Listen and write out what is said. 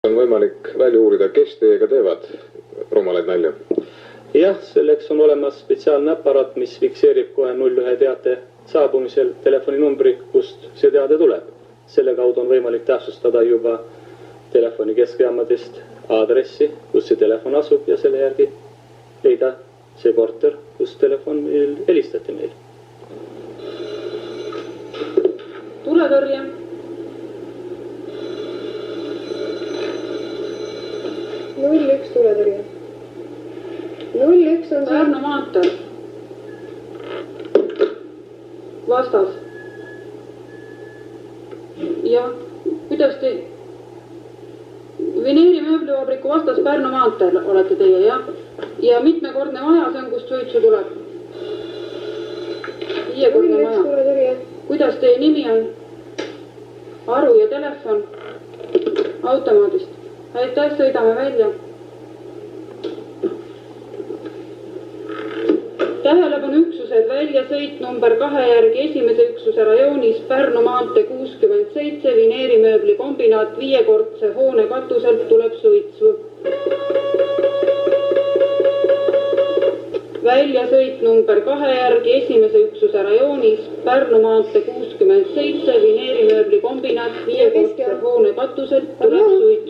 On võimalik välja uurida, kes teiega teevad rumalaid nalja? Jah, selleks on olemas spetsiaalne aparaat, mis fikseerib kohe 01 teate saabumisel telefoninumbri, kust see teade tuleb. Selle kaudu on võimalik täpsustada juba telefoni keskjaamadest aadressi, kus see telefon asub ja selle järgi leida see korter, kus telefonil helistati meil. Tuletõrje. Üks tuletõrje. 01 on Pärnu maanteel. Vastas. Ja, kuidas te... Veneeri mööblivabriku vastas Pärnu maanteel olete teie, jah? Ja mitmekordne maja, see on, kust suitsu tuleb? 5-kordne maja. tuletõrje. Kuidas teie nimi on? Aru ja telefon automaadist. Aitäh, sõidame välja. Tähelepanu üksused, väljasõit number 2 järgi esimese üksuse rajoonis Pärnu maantee 67, Veneeri mööbli kombinaat 5-kordse hoone katuselt tuleb suitsu. Väljasõit number 2 järgi esimese üksuse rajoonis Pärnu maantee 67, Veneeri mööbli kombinaat 5-kordse hoone katuselt tuleb suitsu.